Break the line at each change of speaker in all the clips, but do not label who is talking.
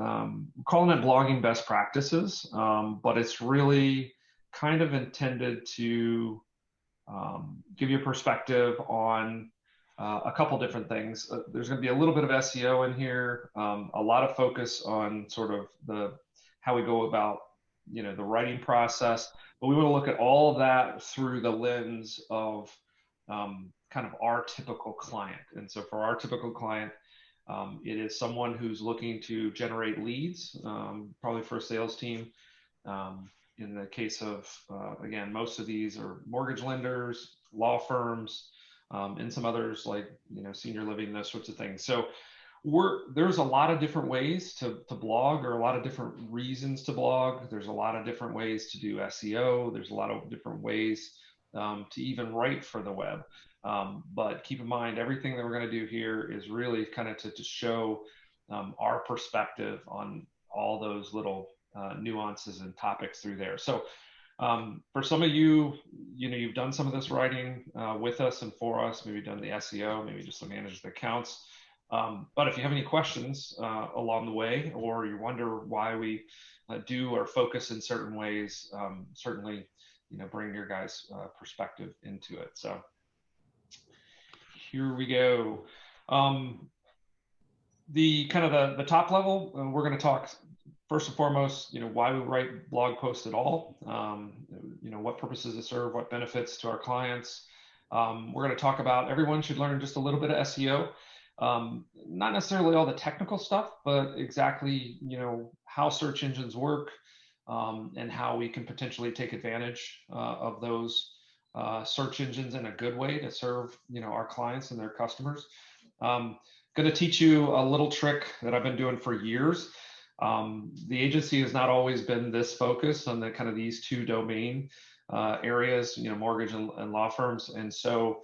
calling it blogging best practices, but it's really kind of intended to give you a perspective on a couple different things. There's going to be a little bit of SEO in here, a lot of focus on sort of how we go about the writing process, but we want to look at all of that through the lens of kind of our typical client. And so for our typical client, it is someone who's looking to generate leads, probably for a sales team. In the case of, again, most of these are mortgage lenders, law firms, and some others like, senior living, those sorts of things. So there's a lot of different ways to blog, or a lot of different reasons to blog. There's a lot of different ways to do SEO. There's a lot of different ways to even write for the web. But keep in mind, everything that we're going to do here is really kind of to show our perspective on all those little nuances and topics through there. So for some of you, you've done some of this writing with us and for us, maybe done the SEO, maybe just to manage the accounts. But if you have any questions along the way, or you wonder why we do or focus in certain ways, certainly, bring your guys' perspective into it. So here we go. The kind of the top level, we're going to talk first and foremost, why we write blog posts at all, what purposes it serve, what benefits to our clients. We're going to talk about everyone should learn just a little bit of SEO. Not necessarily all the technical stuff, but exactly, how search engines work, and how we can potentially take advantage of those search engines in a good way to serve, our clients and their customers. Going to teach you a little trick that I've been doing for years. The agency has not always been this focused on the kind of these two domain areas, mortgage and law firms. And so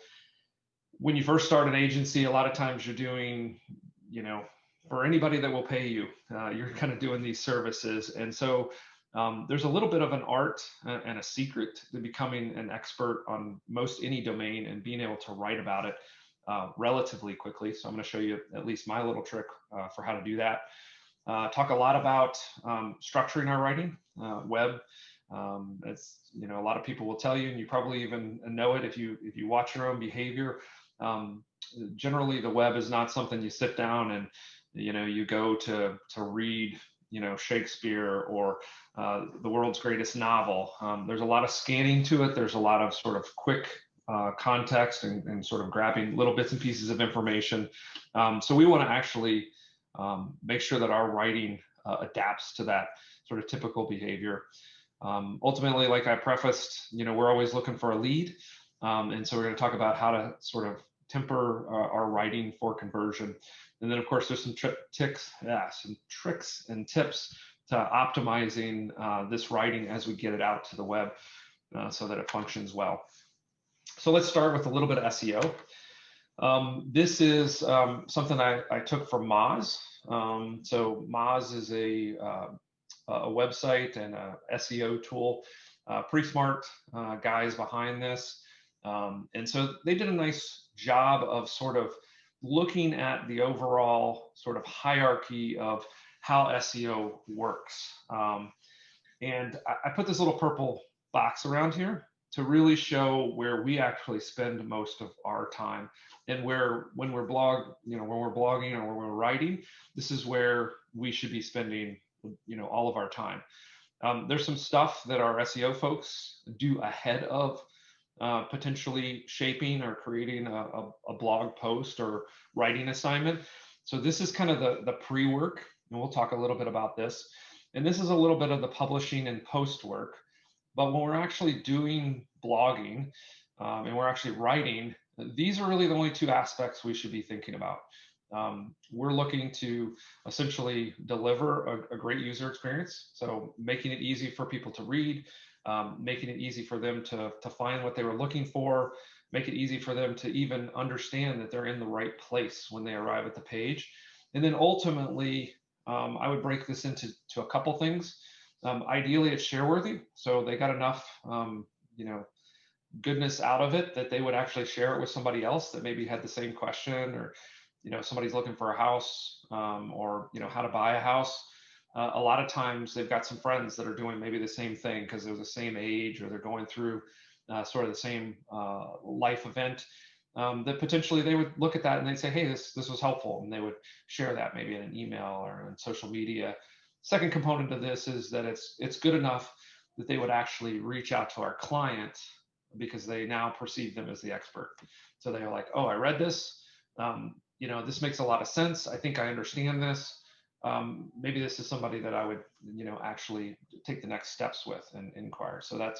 when you first start an agency, a lot of times you're doing, for anybody that will pay you, you're kind of doing these services. And so there's a little bit of an art and a secret to becoming an expert on most any domain and being able to write about it relatively quickly. So I'm going to show you at least my little trick for how to do that. Talk a lot about structuring our writing, web. It's, a lot of people will tell you, and you probably even know it if you watch your own behavior. Generally, the web is not something you sit down and you go to read Shakespeare or the world's greatest novel. There's a lot of scanning to it. There's a lot of sort of quick context and sort of grabbing little bits and pieces of information. So we want to actually make sure that our writing adapts to that sort of typical behavior. Ultimately, like I prefaced, we're always looking for a lead. And so we're going to talk about how to sort of temper our writing for conversion. And then, of course, there's some tricks and tips to optimizing this writing as we get it out to the web so that it functions well. So let's start with a little bit of SEO. This is something I took from Moz. So Moz is a website and a SEO tool. Pretty smart guys behind this. And so they did a nice job of sort of looking at the overall sort of hierarchy of how SEO works. And I put this little purple box around here to really show where we actually spend most of our time, and when we're blogging or when we're writing, this is where we should be spending all of our time. There's some stuff that our SEO folks do ahead of potentially shaping or creating a blog post or writing assignment. So this is kind of the pre-work, and we'll talk a little bit about this. And this is a little bit of the publishing and post work. But when we're actually doing blogging and we're actually writing, these are really the only two aspects we should be thinking about. We're looking to essentially deliver a great user experience. So making it easy for people to read, making it easy for them to find what they were looking for, make it easy for them to even understand that they're in the right place when they arrive at the page. And then ultimately, I would break this into a couple things. Ideally, it's share worthy. So they got enough, goodness out of it that they would actually share it with somebody else that maybe had the same question, or, somebody's looking for a house, or, how to buy a house. a lot of times they've got some friends that are doing maybe the same thing because they're the same age or they're going through sort of the same life event. That potentially they would look at that and they'd say, hey, this was helpful, and they would share that maybe in an email or on social media. Second component of this is that it's good enough that they would actually reach out to our client because they now perceive them as the expert. So they're like, oh, I read this. This makes a lot of sense. I think I understand this. Maybe this is somebody that I would, actually take the next steps with and inquire. So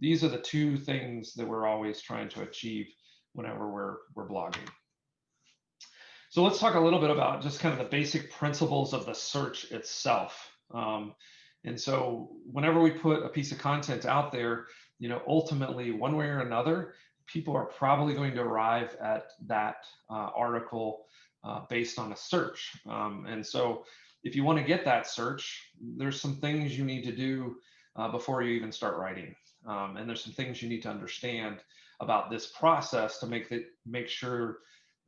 these are the two things that we're always trying to achieve whenever we're blogging. So let's talk a little bit about just kind of the basic principles of the search itself. And so whenever we put a piece of content out there, ultimately, one way or another, people are probably going to arrive at that article based on a search. And so if you want to get that search, there's some things you need to do before you even start writing. And there's some things you need to understand about this process to make sure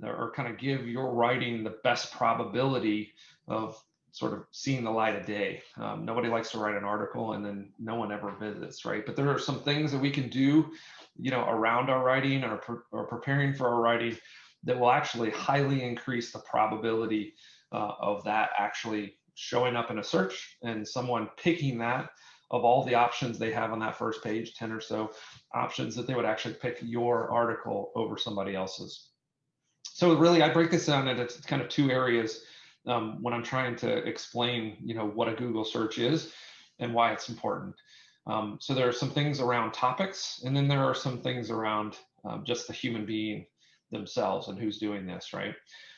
or kind of give your writing the best probability of sort of seeing the light of day. Nobody likes to write an article and then no one ever visits, right? But there are some things that we can do, around our writing or preparing for our writing that will actually highly increase the probability of that actually showing up in a search and someone picking that of all the options they have on that first page, 10 or so options, that they would actually pick your article over somebody else's. So really, I break this down into kind of two areas when I'm trying to explain, what a Google search is and why it's important. So there are some things around topics, and then there are some things around just the human being themselves and who's doing this, right?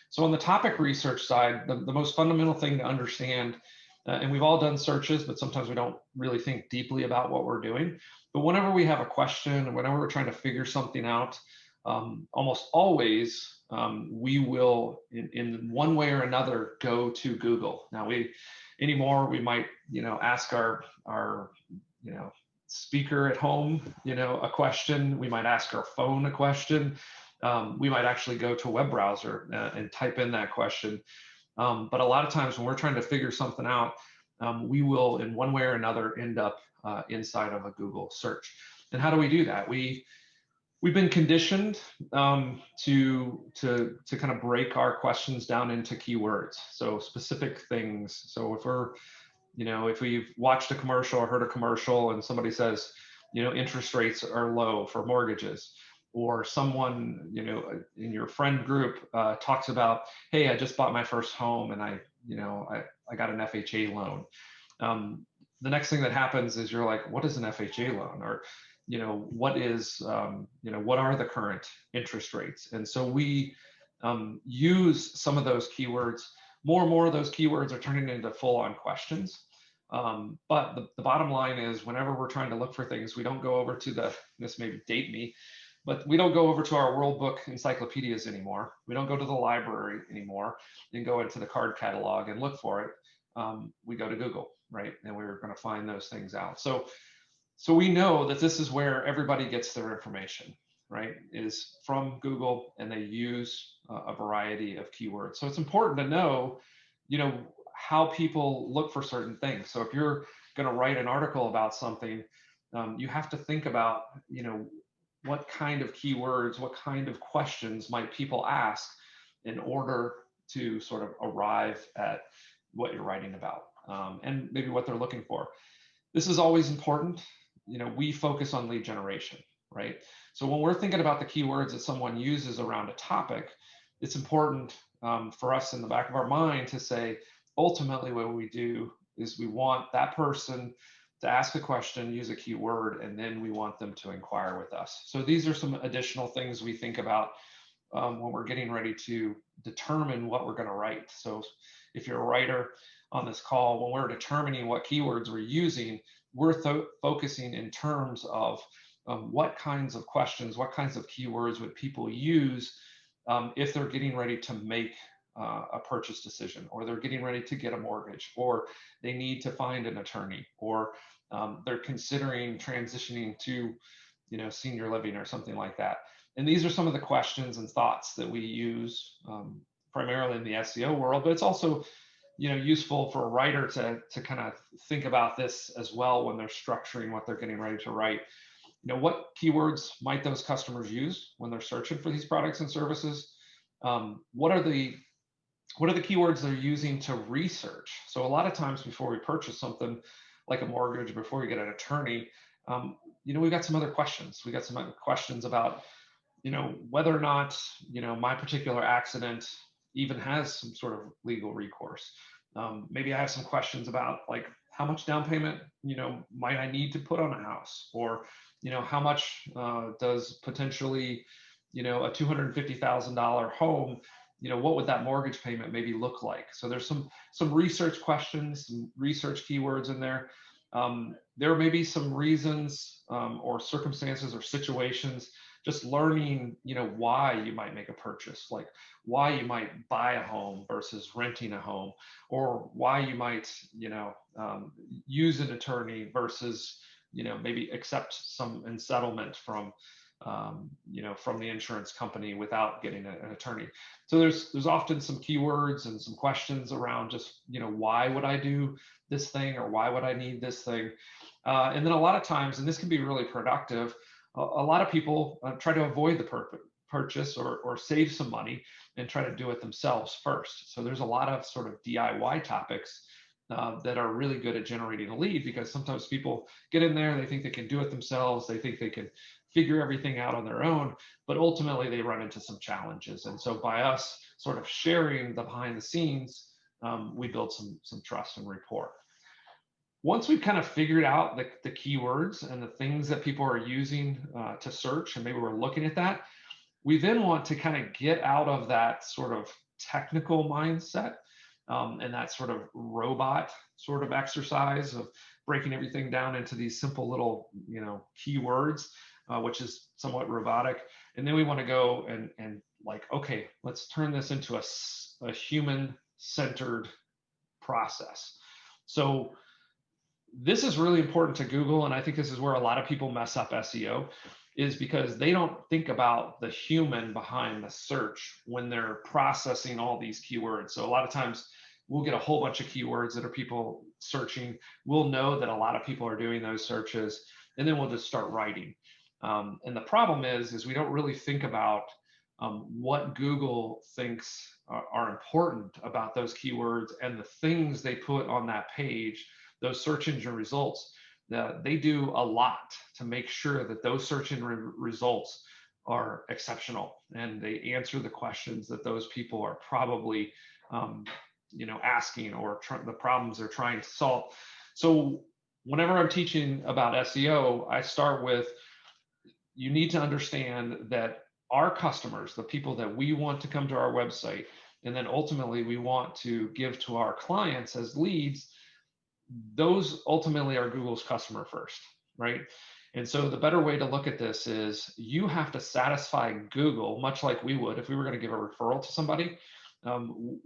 So on the topic research side, the most fundamental thing to understand, and we've all done searches, but sometimes we don't really think deeply about what we're doing. But whenever we have a question, and whenever we're trying to figure something out, almost always we will, in one way or another, go to Google. Now anymore we might, ask our speaker at home, a question. We might ask our phone a question. We might actually go to a web browser and type in that question. But a lot of times when we're trying to figure something out, we will, in one way or another, end up inside of a Google search. And how do we do that? We've been conditioned to kind of break our questions down into keywords, so specific things. So if we've watched a commercial or heard a commercial and somebody says, interest rates are low for mortgages, or someone, in your friend group talks about, hey, I just bought my first home and I got an FHA loan. The next thing that happens is you're like, what is an FHA loan? Or what are the current interest rates? And so we use some of those keywords. More and more of those keywords are turning into full-on questions. But the bottom line is, whenever we're trying to look for things, we don't go over to this may date me, but we don't go over to our World Book encyclopedias anymore. We don't go to the library anymore and go into the card catalog and look for it. We go to Google, right? And we're going to find those things out. So we know that this is where everybody gets their information, right? Is from Google, and they use a variety of keywords. So it's important to know, how people look for certain things. So if you're going to write an article about something, you have to think about, what kind of keywords, what kind of questions might people ask in order to sort of arrive at what you're writing about, and maybe what they're looking for. This is always important. We focus on lead generation, right? So when we're thinking about the keywords that someone uses around a topic, it's important for us in the back of our mind to say, ultimately what we do is we want that person to ask a question, use a keyword, and then we want them to inquire with us. So these are some additional things we think about when we're getting ready to determine what we're going to write. So if you're a writer on this call, when we're determining what keywords we're using, we're focusing in terms of what kinds of questions, what kinds of keywords would people use if they're getting ready to make a purchase decision, or they're getting ready to get a mortgage, or they need to find an attorney, or they're considering transitioning to senior living or something like that. And these are some of the questions and thoughts that we use primarily in the SEO world, but it's also useful for a writer to kind of think about this as well when they're structuring what they're getting ready to write. What keywords might those customers use when they're searching for these products and services? What are the keywords they're using to research? So a lot of times before we purchase something like a mortgage, before we get an attorney, we've got some other questions. We got some other questions about, whether or not, my particular accident even has some sort of legal recourse. Maybe I have some questions about, like, how much down payment, might I need to put on a house? Or, how much does potentially, a $250,000 home, what would that mortgage payment maybe look like? So there's some research questions, some research keywords in there. There may be some reasons or circumstances or situations, just learning, why you might make a purchase, like why you might buy a home versus renting a home, or why you might, use an attorney versus, maybe accept some in settlement from, from the insurance company without getting an attorney. So there's often some keywords and some questions around just, why would I do this thing, or why would I need this thing? And then a lot of times, and this can be really productive, a lot of people try to avoid the purchase or save some money and try to do it themselves first. So there's a lot of sort of DIY topics that are really good at generating a lead, because sometimes people get in there, they think they can do it themselves, they think they can figure everything out on their own, but ultimately they run into some challenges. And so by us sort of sharing the behind the scenes, we build some trust and rapport. Once we've kind of figured out the keywords and the things that people are using to search, and maybe we're looking at that, we then want to kind of get out of that sort of technical mindset and that sort of robot sort of exercise of breaking everything down into these simple little, keywords, which is somewhat robotic. And then we want to go and like, okay, let's turn this into a human-centered process. So this is really important to Google, and I think this is where a lot of people mess up SEO, is because they don't think about the human behind the search when they're processing all these keywords. So a lot of times we'll get a whole bunch of keywords that are people searching. We'll know that a lot of people are doing those searches, and then we'll just start writing. And the problem is we don't really think about what Google thinks are important about those keywords and the things they put on that page, those search engine results. They do a lot to make sure that those search engine results are exceptional and they answer the questions that those people are probably asking, or the problems they're trying to solve. So whenever I'm teaching about SEO, I start with, you need to understand that our customers, the people that we want to come to our website, and then ultimately we want to give to our clients as leads, those ultimately are Google's customer first, right? And so the better way to look at this is you have to satisfy Google, much like we would if we were going to give a referral to somebody.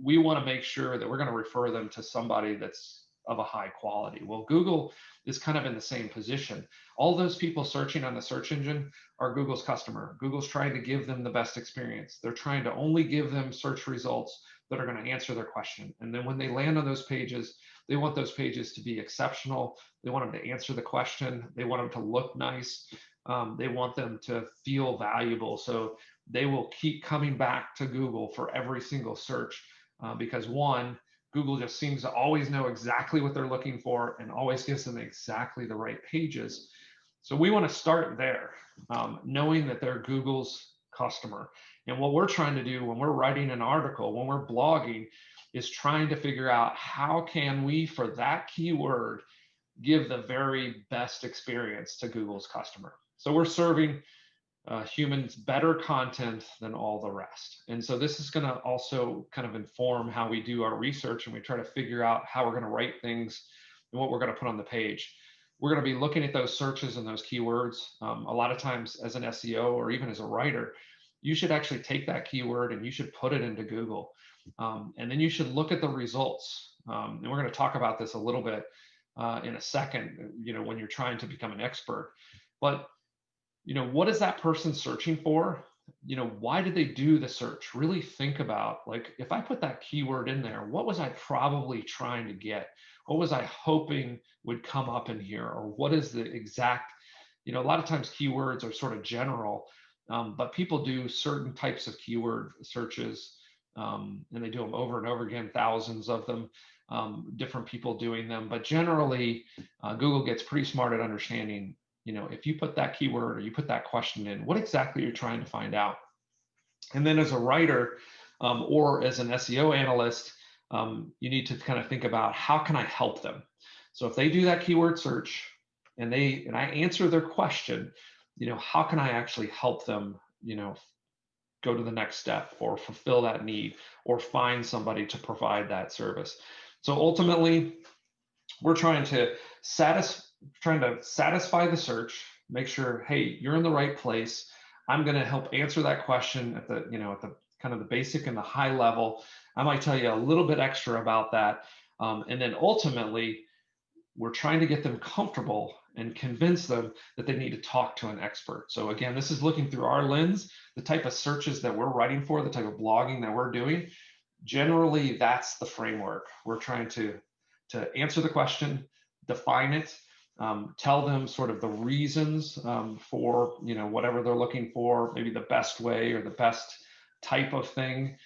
We want to make sure that we're going to refer them to somebody that's of a high quality. Well, Google is kind of in the same position. All those people searching on the search engine are Google's customer. Google's trying to give them the best experience. They're trying to only give them search results that are going to answer their question. And then when they land on those pages, they want those pages to be exceptional. They want them to answer the question. They want them to look nice. They want them to feel valuable. So they will keep coming back to Google for every single search because one, Google just seems to always know exactly what they're looking for and always gives them exactly the right pages. So we want to start there, knowing that they're Google's customer. And what we're trying to do when we're writing an article, when we're blogging, is trying to figure out how can we, for that keyword, give the very best experience to Google's customer. So we're serving humans better content than all the rest. And so this is going to also kind of inform how we do our research, and we try to figure out how we're going to write things and what we're going to put on the page. We're going to be looking at those searches and those keywords. A lot of times as an SEO or even as a writer, you should actually take that keyword and you should put it into Google. And then you should look at the results. And we're going to talk about this a little bit in a second, when you're trying to become an expert. But what is that person searching for? why did they do the search? Really think about, like, if I put that keyword in there, what was I probably trying to get? What was I hoping would come up in here? Or what is the exact, a lot of times keywords are sort of general, but people do certain types of keyword searches, and they do them over and over again, thousands of them, different people doing them. But generally, Google gets pretty smart at understanding, if you put that keyword or you put that question in, what exactly you're trying to find out. And then as a writer, or as an SEO analyst, you need to kind of think about, how can I help them? So if they do that keyword search and I answer their question, how can I actually help them, go to the next step or fulfill that need or find somebody to provide that service. So ultimately, we're trying to satisfy the search, make sure, hey, you're in the right place. I'm going to help answer that question at the, at the kind of the basic and the high level. I might tell you a little bit extra about that. And then ultimately, we're trying to get them comfortable and convince them that they need to talk to an expert. So again, this is looking through our lens, the type of searches that we're writing for, the type of blogging that we're doing. Generally, that's the framework. We're trying to answer the question, define it, tell them sort of the reasons for whatever they're looking for, maybe the best way or the best type of thing,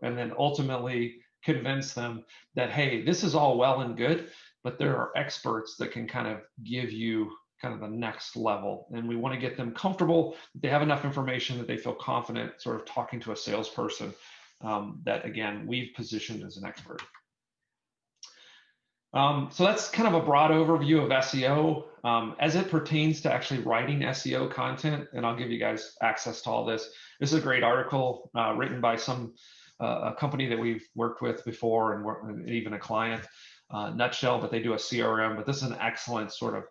and then ultimately convince them that, hey, this is all well and good, but there are experts that can kind of give you kind of the next level. And we want to get them comfortable, that they have enough information that they feel confident sort of talking to a salesperson that, again, we've positioned as an expert. So that's kind of a broad overview of SEO as it pertains to actually writing SEO content. And I'll give you guys access to all this. This is a great article written by a company that we've worked with before, and even a client. Nutshell, but they do a CRM. But this is an excellent sort of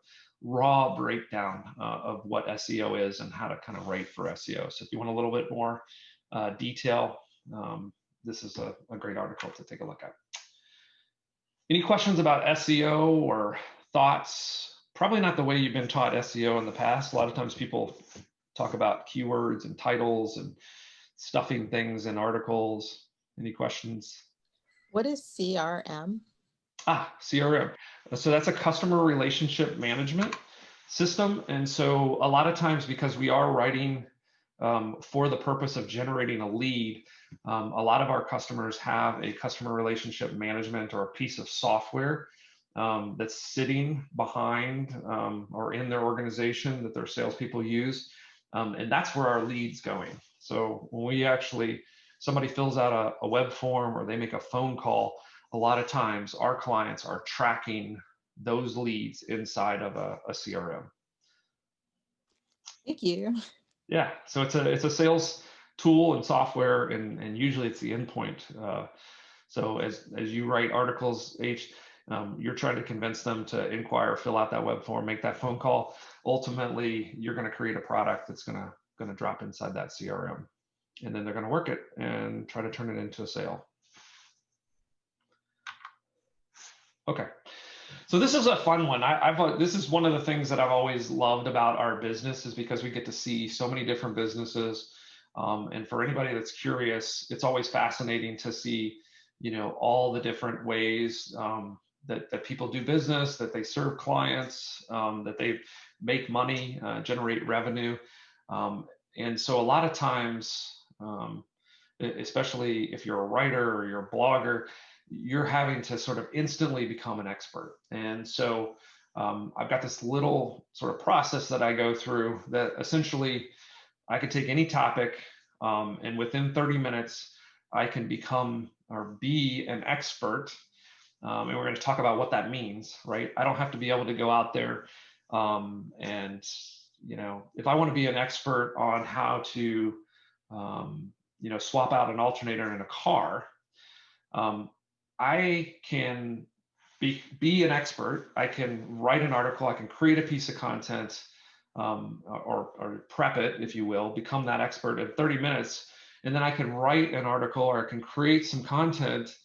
raw breakdown of what SEO is and how to kind of write for SEO. So if you want a little bit more detail, this is a great article to take a look at. Any questions about SEO or thoughts? Probably not the way you've been taught SEO in the past. A lot of times people talk about keywords and titles and stuffing things in articles. Any questions?
What is CRM?
CRM. So that's a customer relationship management system. And so a lot of times, because we are writing for the purpose of generating a lead, a lot of our customers have a customer relationship management or a piece of software that's sitting behind or in their organization that their salespeople use. And that's where our lead's going. So when somebody fills out a web form or they make a phone call, a lot of times our clients are tracking those leads inside of a CRM.
Thank you.
Yeah, so it's a sales tool and software, and usually it's the endpoint. So as you write articles, you're trying to convince them to inquire, fill out that web form, make that phone call. Ultimately, you're going to create a product that's going to drop inside that CRM, and then they're going to work it and try to turn it into a sale. Okay. So this is a fun one. This is one of the things that I've always loved about our business, is because we get to see so many different businesses. And for anybody that's curious, it's always fascinating to see, all the different ways that people do business, that they serve clients, that they make money, generate revenue. And so a lot of times, especially if you're a writer or you're a blogger, you're having to sort of instantly become an expert. And so I've got this little sort of process that I go through that essentially I could take any topic, and within 30 minutes, I can become or be an expert. And we're going to talk about what that means, right? I don't have to be able to go out there and, if I want to be an expert on how to, swap out an alternator in a car, I can be an expert. I can write an article. I can create a piece of content, or prep it, if you will, become that expert in 30 minutes. And then I can write an article, or I can create some content,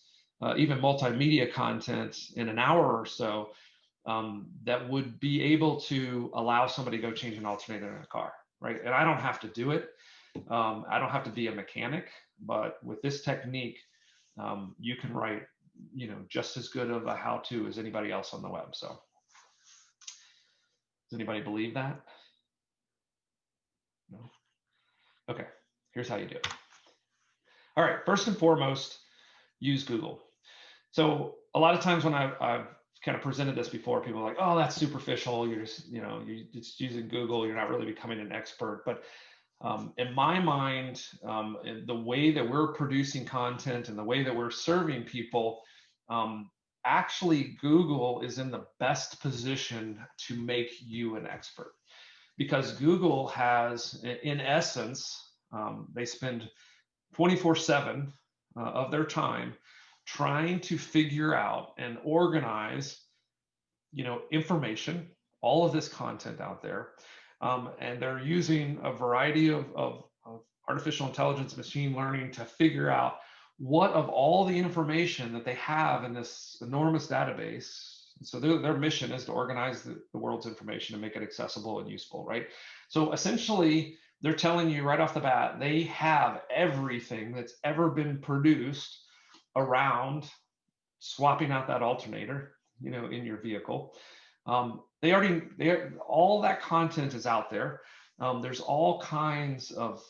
even multimedia content, in an hour or so, that would be able to allow somebody to go change an alternator in a car, right? And I don't have to do it. I don't have to be a mechanic, but with this technique, you can write, just as good of a how-to as anybody else on the web. So does anybody believe that? No? Okay, here's how you do it. All right, first and foremost, use Google. So a lot of times when I've kind of presented this before, people are like, oh, that's superficial. You're just, you're just using Google. You're not really becoming an expert. But in my mind, the way that we're producing content and the way that we're serving people, actually Google is in the best position to make you an expert, because Google has, in essence, they spend 24/7 of their time trying to figure out and organize, information, all of this content out there. And they're using a variety of artificial intelligence, machine learning to figure out what of all the information that they have in this enormous database. So their mission is to organize the world's information and make it accessible and useful, right? So essentially, they're telling you right off the bat, they have everything that's ever been produced around swapping out that alternator, in your vehicle. All that content is out there. There's all kinds of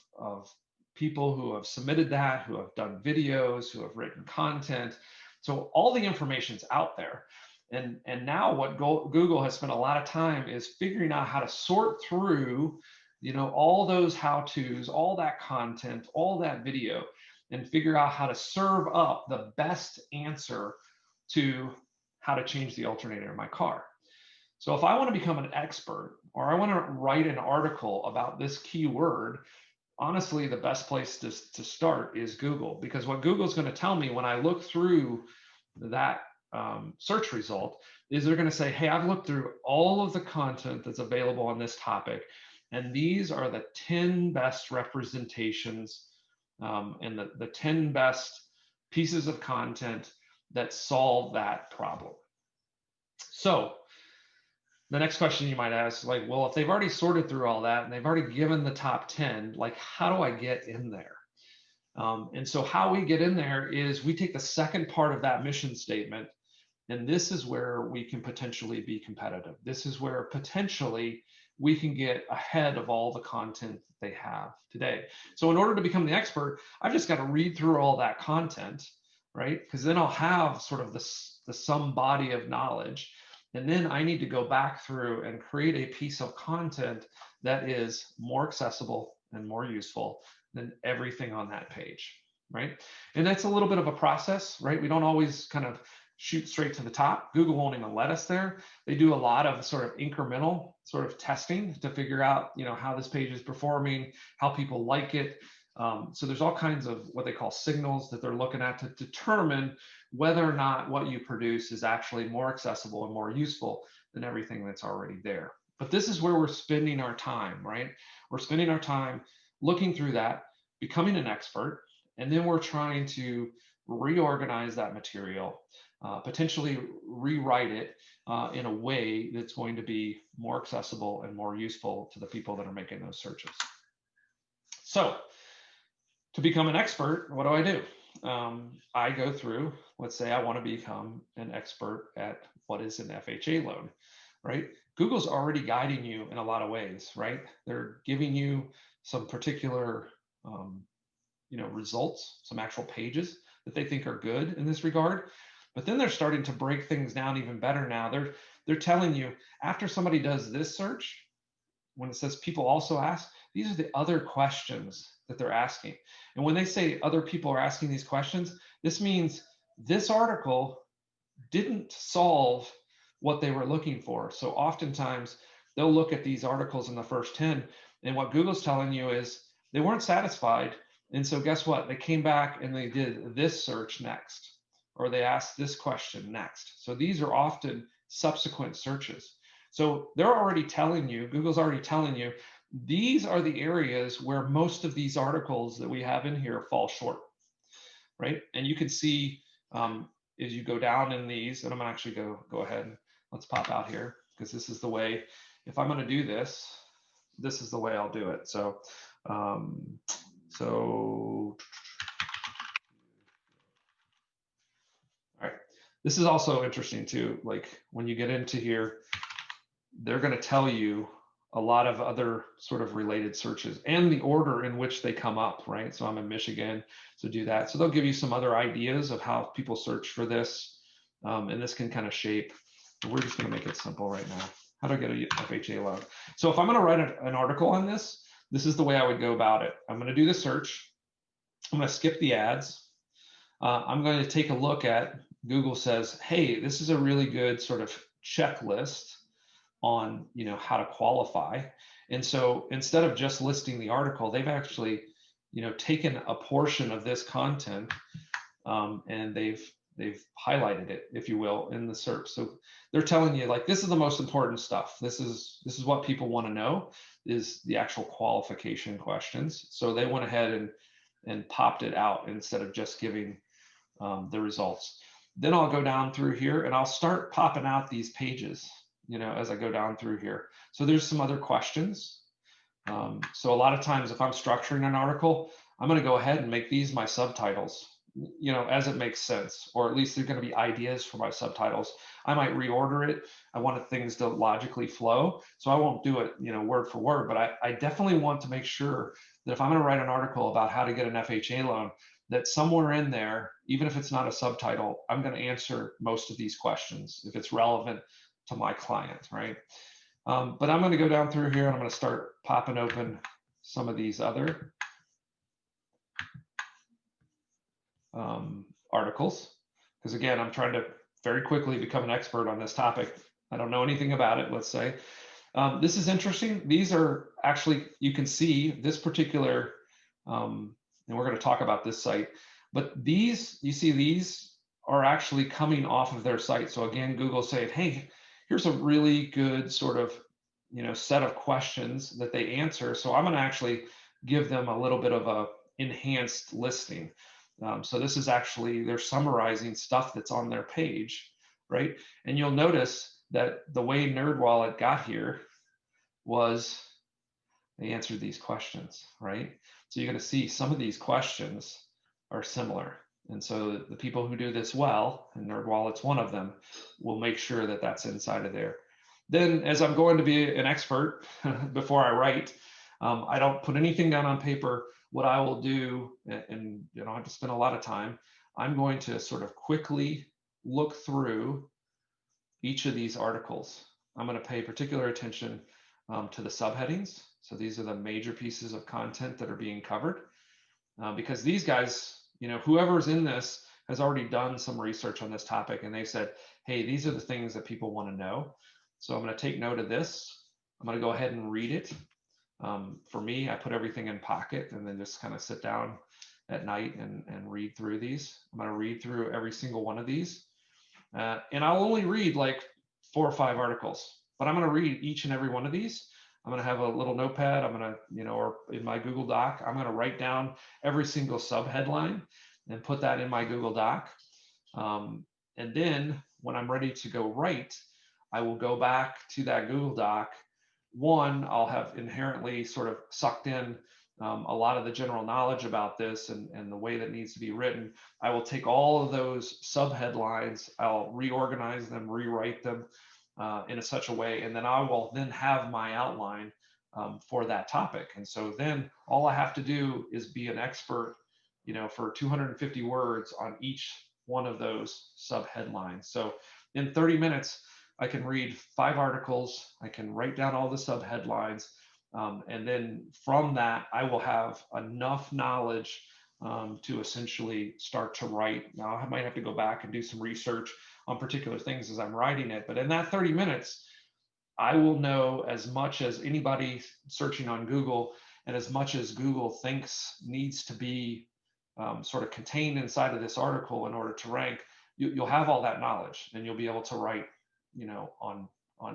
people who have submitted that, who have done videos, who have written content. So all the information's out there. And now what Google has spent a lot of time is figuring out how to sort through, all those how-tos, all that content, all that video, and figure out how to serve up the best answer to how to change the alternator in my car. So if I want to become an expert, or I want to write an article about this keyword, honestly, the best place to start is Google, because what Google's going to tell me when I look through that search result is they're going to say, hey, I've looked through all of the content that's available on this topic, and these are the 10 best representations and the 10 best pieces of content that solve that problem. So the next question you might ask, like, well, if they've already sorted through all that and they've already given the top 10, like, how do I get in there? And so how we get in there is we take the second part of that mission statement, and this is where we can potentially be competitive. This is where potentially we can get ahead of all the content that they have today. So in order to become the expert, I've just got to read through all that content, right? Because then I'll have sort of the sum body of knowledge. And then I need to go back through and create a piece of content that is more accessible and more useful than everything on that page, right? And that's a little bit of a process, right? We don't always kind of shoot straight to the top. Google won't even let us there. They do a lot of sort of incremental sort of testing to figure out, how this page is performing, how people like it. So there's all kinds of what they call signals that they're looking at to determine whether or not what you produce is actually more accessible and more useful than everything that's already there. But this is where we're spending our time, right? We're spending our time looking through that, becoming an expert, and then we're trying to reorganize that material, potentially rewrite it in a way that's going to be more accessible and more useful to the people that are making those searches. So to become an expert, what do? I go through, let's say I want to become an expert at what is an FHA loan, right? Google's already guiding you in a lot of ways, right? They're giving you some particular, results, some actual pages that they think are good in this regard. But then they're starting to break things down even better now. They're telling you, after somebody does this search, when it says people also ask, these are the other questions that they're asking. And when they say other people are asking these questions, this means this article didn't solve what they were looking for. So oftentimes they'll look at these articles in the first 10, and what Google's telling you is they weren't satisfied. And so guess what? They came back and they did this search next, or they asked this question next. So these are often subsequent searches. So they're already telling you, Google's already telling you, these are the areas where most of these articles that we have in here fall short, right? And you can see as you go down in these, and I'm gonna actually go ahead and let's pop out here, because this is the way, if I'm gonna do this, this is the way I'll do it. So So, all right. This is also interesting too. Like when you get into here, they're going to tell you a lot of other sort of related searches and the order in which they come up, right? So I'm in Michigan, so do that. So they'll give you some other ideas of how people search for this. And this can kind of shape. We're just going to make it simple right now. How do I get a FHA loan? So if I'm going to write an article on this, this is the way I would go about it. I'm going to do the search. I'm going to skip the ads. I'm going to take a look at Google says, hey, this is a really good sort of checklist on how to qualify. And so instead of just listing the article, they've actually taken a portion of this content and they've highlighted it, if you will, in the search. So they're telling you like this is the most important stuff. This is what people want to know, is the actual qualification questions. So they went ahead and popped it out instead of just giving the results. Then I'll go down through here and I'll start popping out these pages, as I go down through here. So there's some other questions. So a lot of times if I'm structuring an article, I'm going to go ahead and make these my subtitles, as it makes sense, or at least they're going to be ideas for my subtitles. I might reorder it. I want things to logically flow. So I won't do it, word for word, but I definitely want to make sure that if I'm going to write an article about how to get an FHA loan, that somewhere in there, even if it's not a subtitle, I'm going to answer most of these questions if it's relevant to my client, right? But I'm going to go down through here and I'm going to start popping open some of these other articles, because again, I'm trying to very quickly become an expert on this topic. I don't know anything about it, let's say. This is interesting. These are actually, you can see this particular, and we're going to talk about this site, but these, you see these are actually coming off of their site. So again, Google's saying, hey, here's a really good sort of, set of questions that they answer. So I'm going to actually give them a little bit of a enhanced listing. So this is actually, they're summarizing stuff that's on their page, right? And you'll notice that the way NerdWallet got here was they answered these questions, right? So you're going to see some of these questions are similar. And so the people who do this well, and NerdWallet's one of them, will make sure that that's inside of there. Then as I'm going to be an expert before I write, I don't put anything down on paper. What I will do, and you don't have to spend a lot of time, I'm going to sort of quickly look through each of these articles. I'm going to pay particular attention to the subheadings. So these are the major pieces of content that are being covered, because these guys, whoever's in this has already done some research on this topic, and they said, hey, these are the things that people want to know. So I'm going to take note of this. I'm going to go ahead and read it. For me, I put everything in Pocket and then just kind of sit down at night and read through these. I'm going to read through every single one of these. And I'll only read like 4 or 5 articles, but I'm going to read each and every one of these. I'm going to have a little notepad. I'm going to, or in my Google Doc, I'm going to write down every single subheadline and put that in my Google Doc. And then when I'm ready to go write, I will go back to that Google Doc. One, I'll have inherently sort of sucked in a lot of the general knowledge about this and the way that needs to be written. I will take all of those subheadlines, I'll reorganize them, rewrite them in such a way, and then I will then have my outline for that topic. And so then all I have to do is be an expert, for 250 words on each one of those subheadlines. So in 30 minutes, I can read 5 articles, I can write down all the subheadlines, and then from that, I will have enough knowledge to essentially start to write. Now, I might have to go back and do some research on particular things as I'm writing it, but in that 30 minutes, I will know as much as anybody searching on Google and as much as Google thinks needs to be sort of contained inside of this article in order to rank. You'll have all that knowledge and you'll be able to write on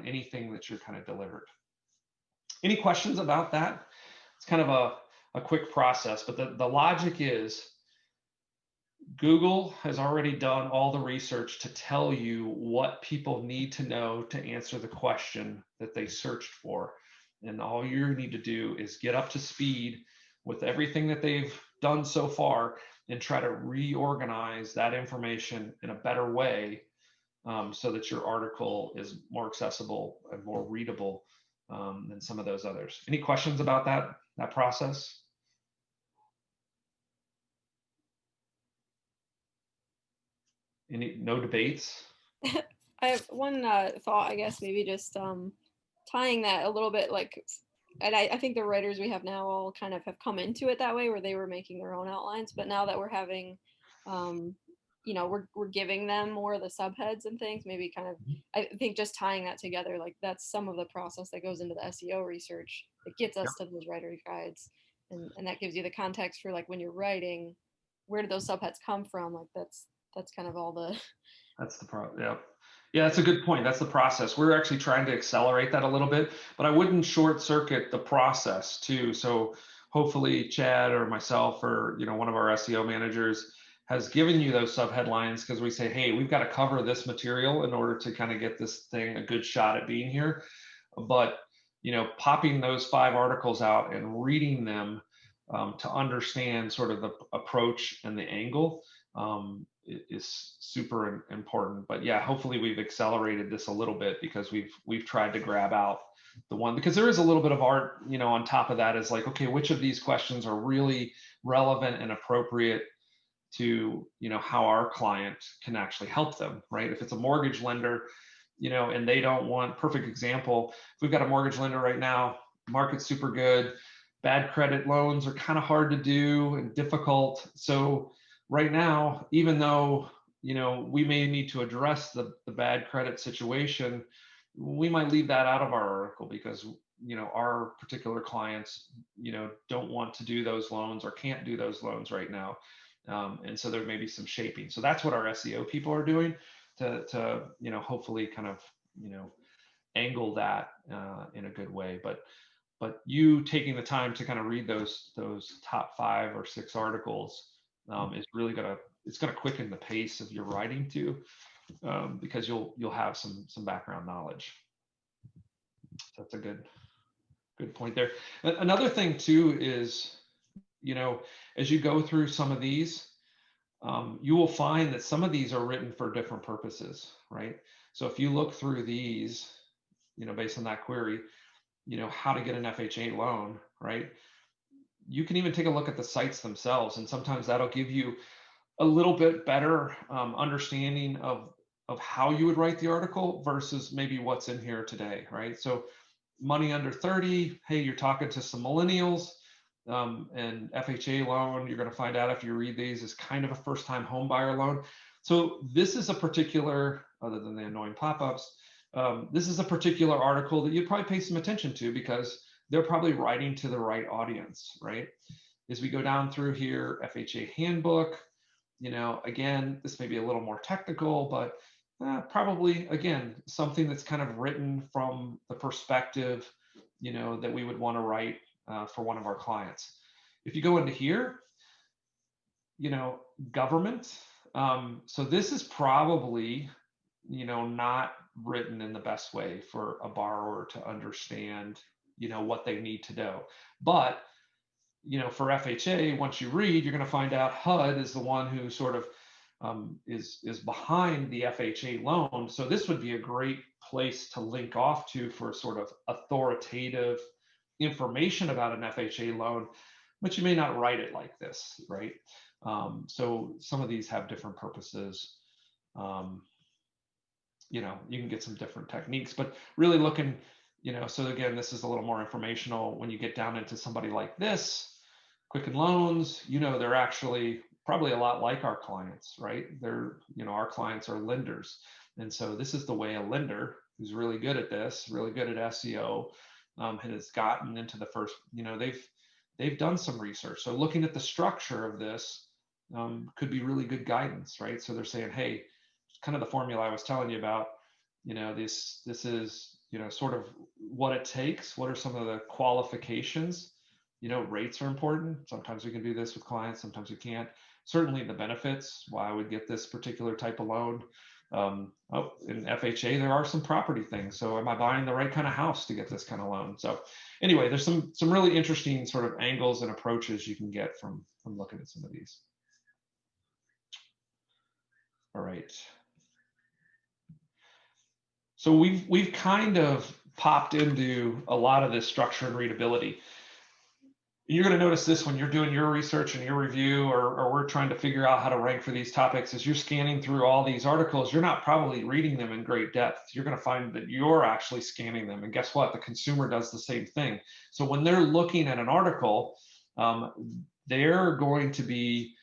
anything that you're kind of delivered. Any questions about that? It's kind of a quick process, but the logic is Google has already done all the research to tell you what people need to know to answer the question that they searched for. And all you need to do is get up to speed with everything that they've done so far and try to reorganize that information in a better way, so that your article is more accessible and more readable, than some of those others. Any questions about that process? No debates?
I have one thought, I guess, maybe just tying that a little bit, like, and I think the writers we have now all kind of have come into it that way, where they were making their own outlines, but now that we're having, um, we're giving them more of the subheads and things, maybe kind of, I think just tying that together, like that's some of the process that goes into the SEO research that gets
Yep.
us to those writer guides, and that gives you the context for like when you're writing, where did those subheads come from? Like that's kind of all the.
That's the problem. Yeah. Yeah, that's a good point. That's the process. We're actually trying to accelerate that a little bit, but I wouldn't short circuit the process too. So hopefully Chad or myself or one of our SEO managers has given you those sub headlines, because we say, hey, we've got to cover this material in order to kind of get this thing a good shot at being here. But popping those 5 articles out and reading them, to understand sort of the approach and the angle, is super important. But yeah, hopefully we've accelerated this a little bit, because we've tried to grab out the one, because there is a little bit of art, on top of that, is like, okay, which of these questions are really relevant and appropriate to how our client can actually help them, right? If it's a mortgage lender, and they don't want, perfect example, if we've got a mortgage lender right now, market's super good, bad credit loans are kind of hard to do and difficult. So right now, even though we may need to address the bad credit situation, we might leave that out of our article, because our particular clients don't want to do those loans or can't do those loans right now, and so there may be some shaping. So that's what our SEO people are doing to hopefully kind of angle that in a good way. But you taking the time to kind of read those top 5 or 6 articles, is really gonna quicken the pace of your writing too, because you'll have some background knowledge. So that's a good point there. Another thing too is, as you go through some of these, you will find that some of these are written for different purposes, right? So if you look through these, based on that query, how to get an FHA loan, right? You can even take a look at the sites themselves, and sometimes that'll give you a little bit better understanding of how you would write the article versus maybe what's in here today, right? So money under 30, hey, you're talking to some millennials, and FHA loan, you're going to find out if you read these, is kind of a first-time home buyer loan. So this is a particular, other than the annoying pop-ups, this is a particular article that you'd probably pay some attention to, because they're probably writing to the right audience, right? As we go down through here, FHA handbook, again, this may be a little more technical, but probably, again, something that's kind of written from the perspective, that we would want to write for one of our clients. If you go into here, government. So this is probably, not written in the best way for a borrower to understand, what they need to know. But, for FHA, once you read, you're going to find out HUD is the one who sort of is behind the FHA loan. So this would be a great place to link off to for sort of authoritative information about an FHA loan, but you may not write it like this, right? So some of these have different purposes. You can get some different techniques, but really looking, so again, this is a little more informational. When you get down into somebody like this, Quicken Loans, they're actually probably a lot like our clients, right? They're, our clients are lenders. And so this is the way a lender who's really good at this, really good at SEO, has gotten into the first, they've done some research. So looking at the structure of this could be really good guidance, right? So they're saying, hey, kind of the formula I was telling you about, this is, sort of what it takes. What are some of the qualifications? Rates are important. Sometimes we can do this with clients, sometimes we can't. Certainly the benefits, why I would get this particular type of loan, Oh, in FHA, there are some property things. So am I buying the right kind of house to get this kind of loan? So anyway, there's some really interesting sort of angles and approaches you can get from looking at some of these. All right. So we've kind of popped into a lot of this structure and readability. You're going to notice this when you're doing your research and your review, or we're trying to figure out how to rank for these topics. As you're scanning through all these articles, you're not probably reading them in great depth. You're going to find that you're actually scanning them. And guess what? The consumer does the same thing. So when they're looking at an article, they're going to be,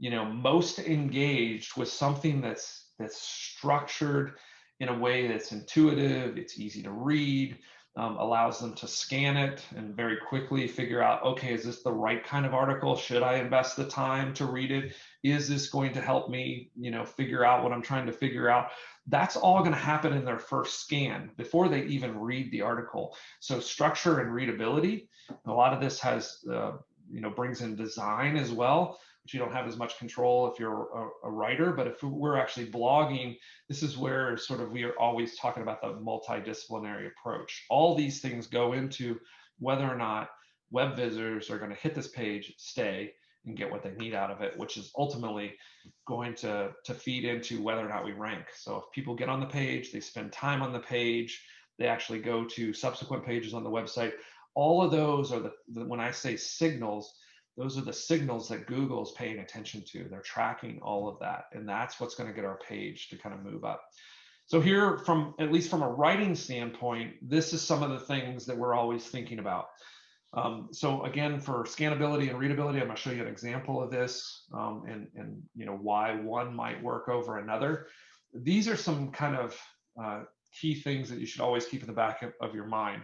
most engaged with something that's structured in a way that's intuitive, it's easy to read, allows them to scan it and very quickly figure out, okay, is this the right kind of article? Should I invest the time to read it? Is this going to help me, figure out what I'm trying to figure out? That's all going to happen in their first scan before they even read the article. So structure and readability, a lot of this has, brings in design as well, which you don't have as much control if you're a writer. But if we're actually blogging, this is where sort of we are always talking about the multidisciplinary approach. All these things go into whether or not web visitors are going to hit this page, stay, and get what they need out of it, which is ultimately going to feed into whether or not we rank. So if people get on the page, they spend time on the page, they actually go to subsequent pages on the website. All of those are when I say signals, those are the signals that Google is paying attention to. They're tracking all of that. And that's what's going to get our page to kind of move up. So here, at least from a writing standpoint, this is some of the things that we're always thinking about. So again, for scannability and readability, I'm going to show you an example of this, and why one might work over another. These are some kind of key things that you should always keep in the back of your mind.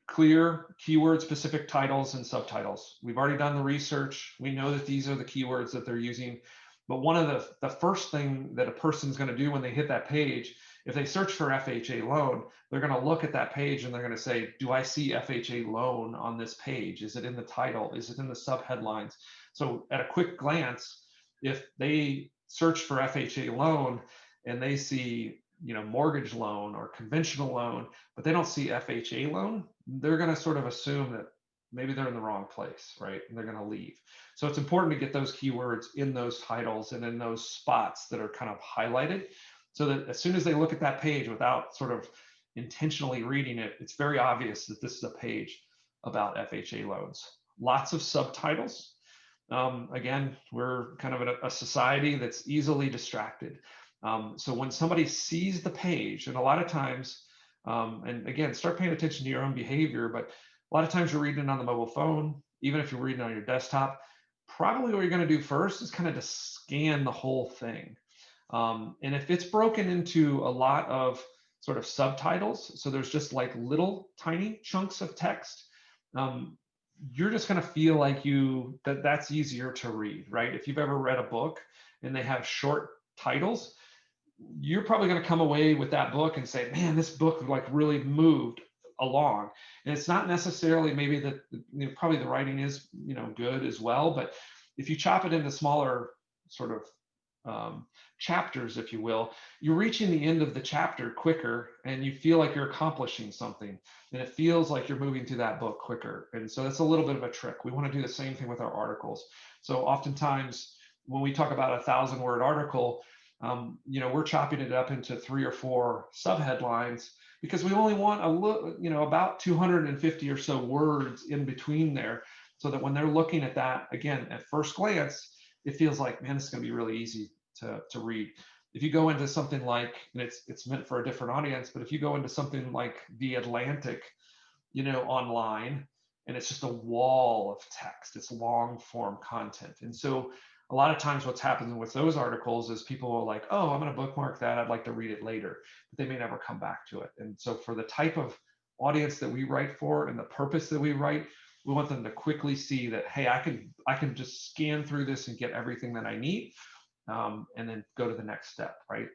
Clear keyword-specific titles and subtitles. We've already done the research. We know that these are the keywords that they're using. But one of the first thing that a person's going to do when they hit that page, if they search for FHA loan, they're going to look at that page and they're going to say, do I see FHA loan on this page? Is it in the title? Is it in the subheadlines? So at a quick glance, if they search for FHA loan and they see mortgage loan or conventional loan, but they don't see FHA loan, they're going to sort of assume that maybe they're in the wrong place, right? And they're going to leave. So it's important to get those keywords in those titles and in those spots that are kind of highlighted, so that as soon as they look at that page without sort of intentionally reading it, it's very obvious that this is a page about FHA loans. Lots of subtitles. Again, we're kind of a society that's easily distracted. So when somebody sees the page, and a lot of times, and again, start paying attention to your own behavior, but a lot of times you're reading it on the mobile phone, even if you're reading on your desktop, probably what you're going to do first is kind of to scan the whole thing. And if it's broken into a lot of sort of subtitles, so there's just like little tiny chunks of text, you're just going to feel like that's easier to read, right? If you've ever read a book and they have short titles, you're probably going to come away with that book and say, man, this book like really moved along. And it's not necessarily maybe that, probably the writing is, good as well. But if you chop it into smaller sort of chapters, if you will, you're reaching the end of the chapter quicker and you feel like you're accomplishing something. And it feels like you're moving through that book quicker. And so that's a little bit of a trick. We want to do the same thing with our articles. So oftentimes when we talk about a 1,000-word article, we're chopping it up into 3 or 4 subheadlines because we only want about 250 or so words in between there, so that when they're looking at that, again, at first glance, it feels like, man, this is going to be really easy to read. If you go into something like, and it's meant for a different audience, but if you go into something like The Atlantic, online, and it's just a wall of text, it's long form content. And so a lot of times what's happening with those articles is people are like, oh, I'm going to bookmark that, I'd like to read it later, but they may never come back to it. And so for the type of audience that we write for and the purpose that we write, we want them to quickly see that, hey, I can just scan through this and get everything that I need, and then go to the next step, right?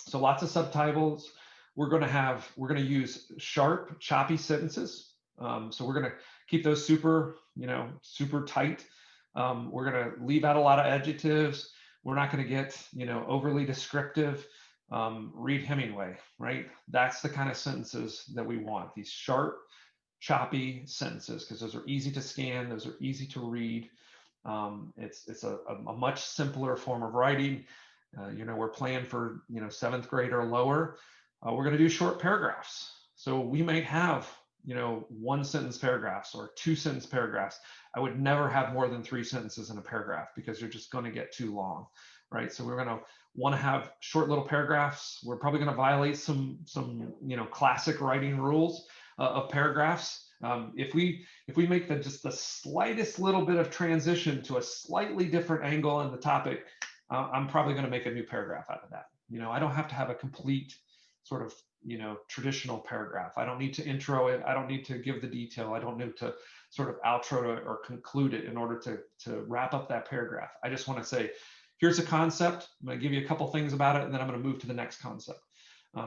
So lots of subtitles. We're going to use sharp, choppy sentences. So we're going to keep those super tight. We're going to leave out a lot of adjectives. We're not going to get, overly descriptive. Read Hemingway, right? That's the kind of sentences that we want. These sharp, choppy sentences, because those are easy to scan, those are easy to read. It's a much simpler form of writing. We're playing for 7th grade or lower. We're going to do short paragraphs. So we might have 1-sentence paragraphs or 2-sentence paragraphs. I would never have more than 3 sentences in a paragraph because you're just going to get too long, right? So we're going to want to have short little paragraphs. We're probably going to violate some classic writing rules of paragraphs. If we make just the slightest little bit of transition to a slightly different angle in the topic, I'm probably going to make a new paragraph out of that. I don't have to have a complete sort of traditional paragraph. I don't need to intro it. I don't need to give the detail. I don't need to sort of outro it or conclude it in order to wrap up that paragraph. I just want to say, here's a concept. I'm going to give you a couple things about it, and then I'm going to move to the next concept.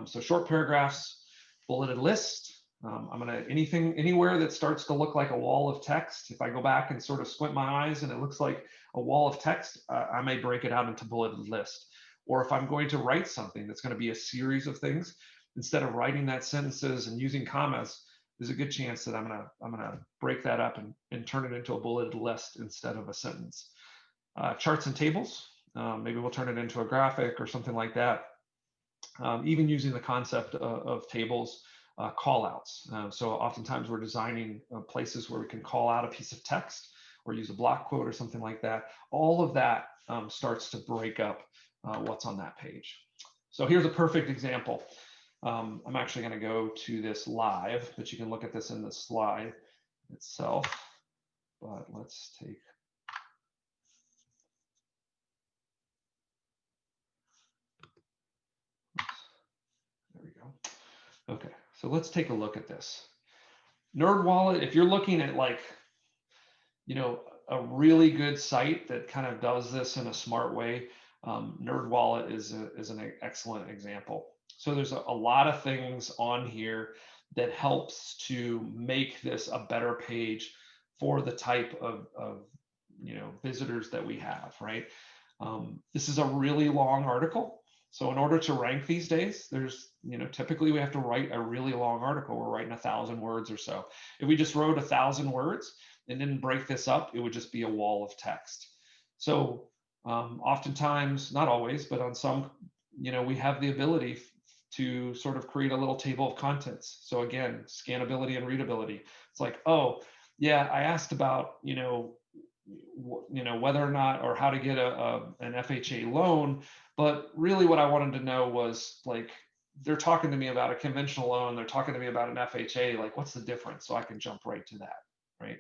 So short paragraphs, bulleted list. I'm going to anywhere that starts to look like a wall of text. If I go back and sort of squint my eyes and it looks like a wall of text, I may break it out into bulleted list. Or if I'm going to write something that's going to be a series of things, instead of writing that sentences and using commas, there's a good chance that I'm gonna break that up and turn it into a bulleted list instead of a sentence. Charts and tables, maybe we'll turn it into a graphic or something like that. Even using the concept of tables, call outs. So oftentimes we're designing places where we can call out a piece of text or use a block quote or something like that. All of that starts to break up what's on that page. So here's a perfect example. I'm actually going to go to this live, but you can look at this in the slide itself. But let's take. There we go. Okay, so let's take a look at this. NerdWallet, if you're looking at a really good site that kind of does this in a smart way, NerdWallet is an excellent example. So there's a lot of things on here that helps to make this a better page for the type of visitors that we have, right? This is a really long article. So in order to rank these days, there's, typically we have to write a really long article. We're writing 1,000 words or so. If we just wrote 1,000 words and didn't break this up, it would just be a wall of text. So oftentimes, not always, but on some, we have the ability to sort of create a little table of contents. So again, scannability and readability. It's like, oh, yeah, I asked about, whether or not or how to get an FHA loan, but really what I wanted to know was like, they're talking to me about a conventional loan, they're talking to me about an FHA, like what's the difference? So I can jump right to that, right?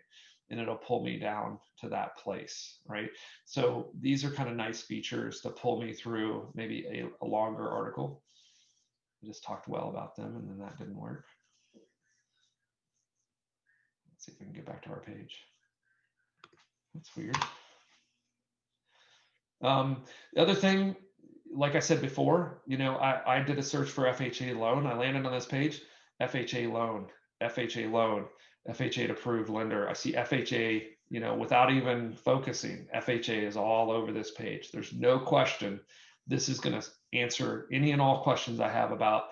And it'll pull me down to that place, right? So these are kind of nice features to pull me through maybe a longer article. I just talked well about them and then that didn't work. Let's see if we can get back to our page. That's weird. The other thing, like I said before, I did a search for FHA loan. I landed on this page, FHA loan, FHA loan, FHA approved lender. I see FHA, without even focusing, FHA is all over this page. There's no question. This is going to answer any and all questions I have about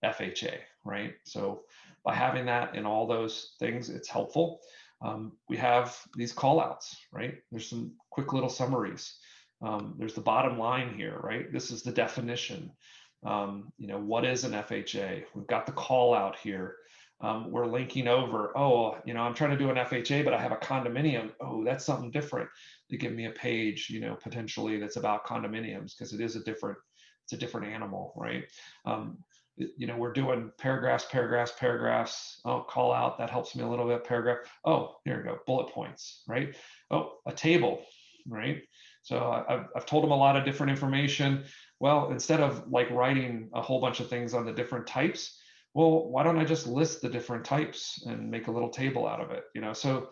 FHA, right? So by having that in all those things, it's helpful. We have these call outs, right? There's some quick little summaries. There's the bottom line here, right? This is the definition. What is an FHA? We've got the call out here. We're linking over, I'm trying to do an FHA, but I have a condominium. Oh, that's something different. They give me a page, potentially that's about condominiums because it's a different animal, right? We're doing paragraphs. Oh, call out, that helps me a little bit. Paragraph. Oh, here we go. Bullet points, right? Oh, a table, right? So I've told them a lot of different information. Well, instead of like writing a whole bunch of things on the different types, well, why don't I just list the different types and make a little table out of it? So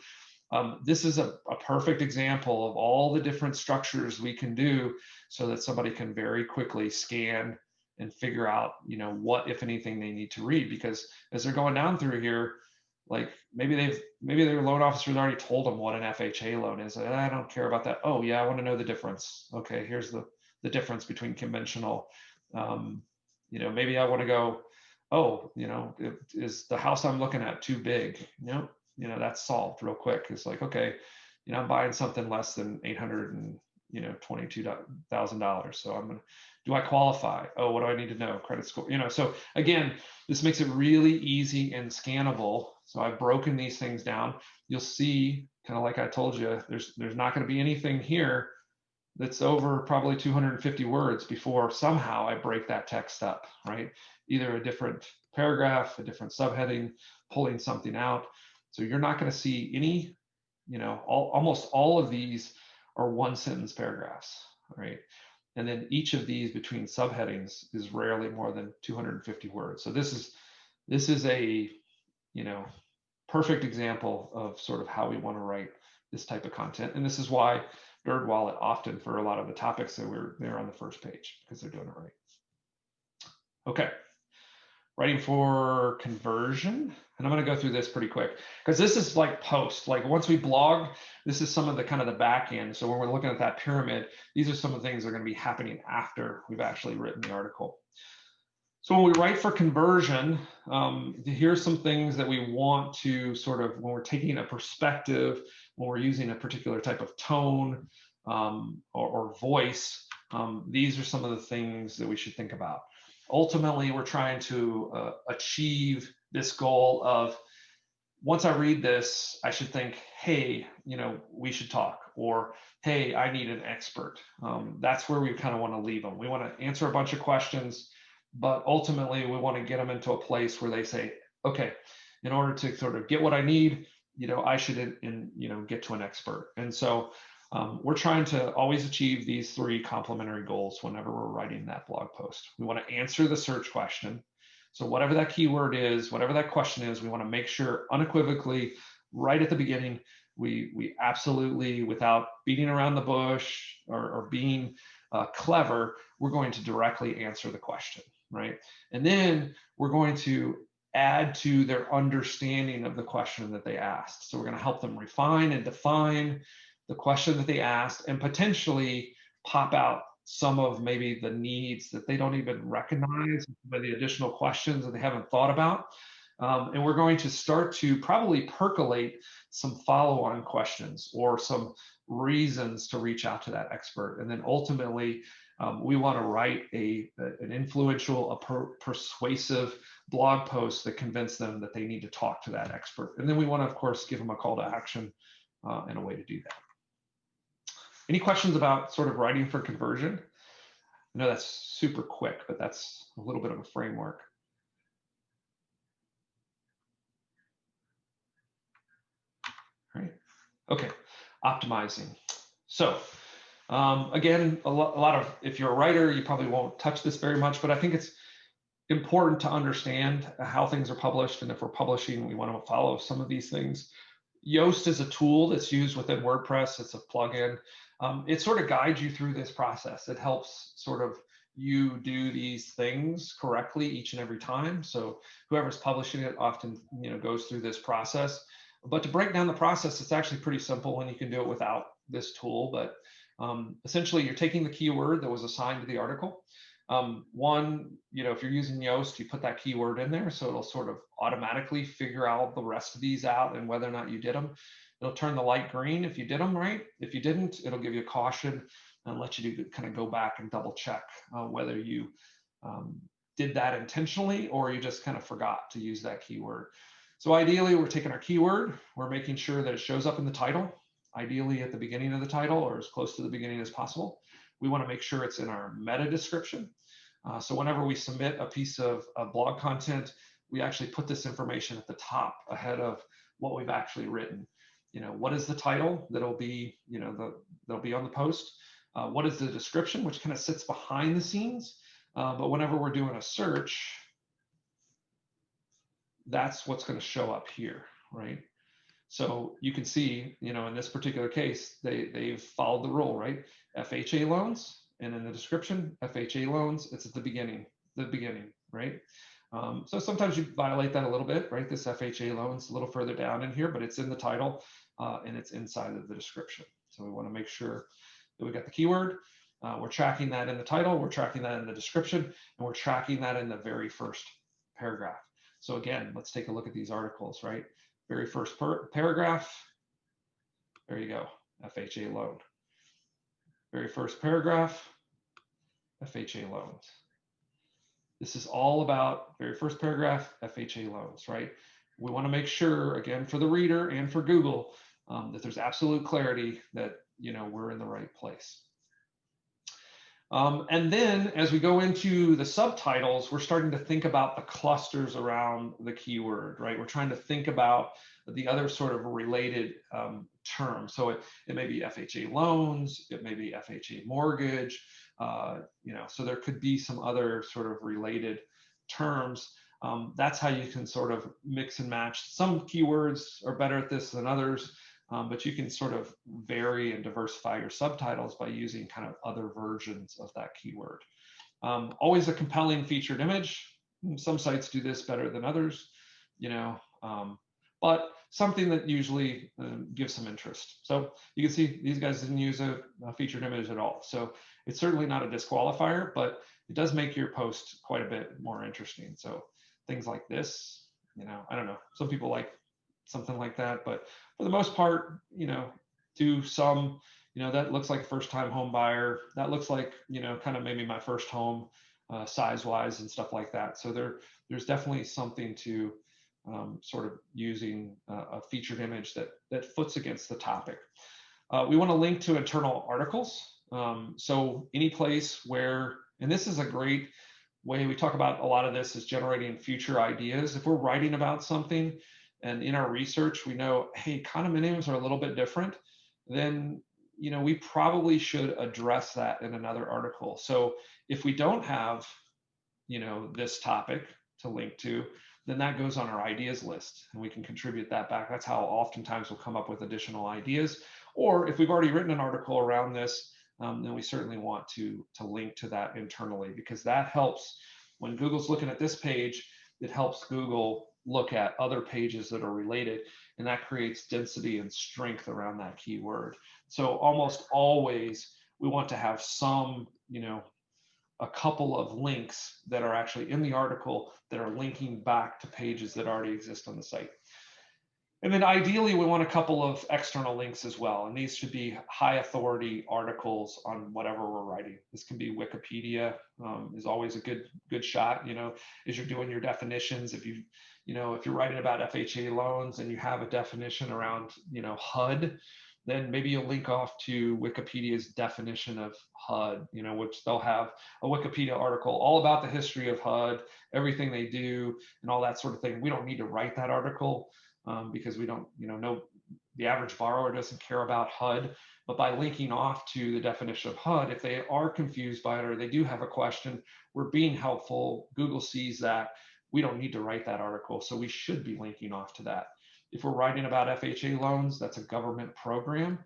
this is a perfect example of all the different structures we can do so that somebody can very quickly scan and figure out, what, if anything, they need to read. Because as they're going down through here, like maybe their loan officer's already told them what an FHA loan is. I don't care about that. Oh yeah, I want to know the difference. Okay, here's the the difference between conventional. Maybe I want to go, oh, is the house I'm looking at too big? That's solved real quick. It's like, okay, I'm buying something less than $822,000. So do I qualify? Oh, what do I need to know? Credit score, so again, this makes it really easy and scannable. So I've broken these things down. You'll see, kind of like I told you, there's not going to be anything here that's over probably 250 words before somehow I break that text up, right? Either a different paragraph, a different subheading, pulling something out. So you're not going to see any, almost all of these are one sentence paragraphs, right? And then each of these between subheadings is rarely more than 250 words. So this is a, perfect example of sort of how we want to write this type of content. And this is why NerdWallet often, for a lot of the topics, they're on the first page because they're doing it right. Okay, writing for conversion. And I'm going to go through this pretty quick because this is like post. Like once we blog, this is some of the kind of the back end. So when we're looking at that pyramid, these are some of the things that are going to be happening after we've actually written the article. So when we write for conversion, here's some things that we want to sort of, when we're taking a perspective, when we're using a particular type of tone or voice, these are some of the things that we should think about. Ultimately, we're trying to achieve this goal of, once I read this, I should think, hey, we should talk, or hey, I need an expert. That's where we kind of want to leave them. We want to answer a bunch of questions, but ultimately we want to get them into a place where they say, okay, in order to sort of get what I need, I should get to an expert. And so we're trying to always achieve these three complementary goals whenever we're writing that blog post. We want to answer the search question. So whatever that keyword is, whatever that question is, we want to make sure unequivocally right at the beginning, we absolutely, without beating around the bush or being clever, we're going to directly answer the question, right? And then we're going to add to their understanding of the question that they asked. So we're going to help them refine and define the question that they asked and potentially pop out some of maybe the needs that they don't even recognize, by the additional questions that they haven't thought about. And we're going to start to probably percolate some follow-on questions or some reasons to reach out to that expert. And then ultimately, we want to write an influential, persuasive blog post that convince them that they need to talk to that expert. And then we want to, of course, give them a call to action and a way to do that. Any questions about sort of writing for conversion? I know that's super quick, but that's a little bit of a framework. All right. Okay. Optimizing. So again, a lot of, if you're a writer, you probably won't touch this very much, but I think it's important to understand how things are published. And if we're publishing, we want to follow some of these things. Yoast is a tool that's used within WordPress. It's a plugin. It sort of guides you through this process. It helps sort of you do these things correctly each and every time. So whoever's publishing it often, goes through this process. But to break down the process, it's actually pretty simple, and you can do it without this tool. But essentially, you're taking the keyword that was assigned to the article. If you're using Yoast, you put that keyword in there, so it'll sort of automatically figure out the rest of these out and whether or not you did them. It'll turn the light green if you did them right. If you didn't, it'll give you a caution and let you kind of go back and double check whether you did that intentionally or you just kind of forgot to use that keyword. So ideally, we're taking our keyword, we're making sure that it shows up in the title, ideally at the beginning of the title or as close to the beginning as possible. We want to make sure it's in our meta description. So whenever we submit a piece of blog content, we actually put this information at the top ahead of what we've actually written. What is the title that'll be, that'll be on the post? What is the description, which kind of sits behind the scenes? But whenever we're doing a search, that's what's going to show up here, right? So you can see, in this particular case, they've followed the rule, right? FHA loans, and in the description, FHA loans, it's at the beginning, right? So sometimes you violate that a little bit, right? This FHA loans a little further down in here, but it's in the title and it's inside of the description. So we want to make sure that we got the keyword. We're tracking that in the title, we're tracking that in the description, and we're tracking that in the very first paragraph. So again, let's take a look at these articles, right? Very first paragraph, there you go, FHA loan. Very first paragraph, FHA loans. This is all about, very first paragraph, FHA loans, right? We want to make sure, again, for the reader and for Google, that there's absolute clarity that, you know, we're in the right place. And then as we go into the subtitles, we're starting to think about the clusters around the keyword, right? We're trying to think about the other sort of related terms. So it may be FHA loans, it may be FHA mortgage, you know, so there could be some other sort of related terms. That's how you can sort of mix and match. Some keywords are better at this than others. But you can sort of vary and diversify your subtitles by using kind of other versions of that keyword. Always a compelling featured image. Some sites do this better than others, you know, but something that usually gives some interest. So you can see these guys didn't use a featured image at all. So it's certainly not a disqualifier, but it does make your post quite a bit more interesting. So things like this, you know, I don't know, some people like something like that, but for the most part, you know, do some, you know, that looks like a first-time home buyer. That looks like, you know, kind of maybe my first home size-wise and stuff like that. So there's definitely something to sort of using a featured image that foots against the topic. We want to link to internal articles. So any place where, and this is a great way, we talk about a lot of this is generating future ideas. If we're writing about something, and in our research, we know, hey, condominiums are a little bit different, then, you know, we probably should address that in another article. So if we don't have, you know, this topic to link to, then that goes on our ideas list and we can contribute that back. That's how oftentimes we'll come up with additional ideas. Or if we've already written an article around this, then we certainly want to link to that internally, because that helps when Google's looking at this page, it helps Google look at other pages that are related, and that creates density and strength around that keyword. So almost always we want to have some, you know, a couple of links that are actually in the article that are linking back to pages that already exist on the site. And then ideally we want a couple of external links as well. And these should be high authority articles on whatever we're writing. This can be Wikipedia, is always a good shot, you know, as you're doing your definitions. If you know, if you're writing about FHA loans and you have a definition around, you know, HUD, then maybe you'll link off to Wikipedia's definition of HUD, you know, which they'll have a Wikipedia article all about the history of HUD, everything they do and all that sort of thing. We don't need to write that article. Because we don't, you know, the average borrower doesn't care about HUD, but by linking off to the definition of HUD, if they are confused by it or they do have a question, we're being helpful. Google sees that. We don't need to write that article, so we should be linking off to that. If we're writing about FHA loans, that's a government program.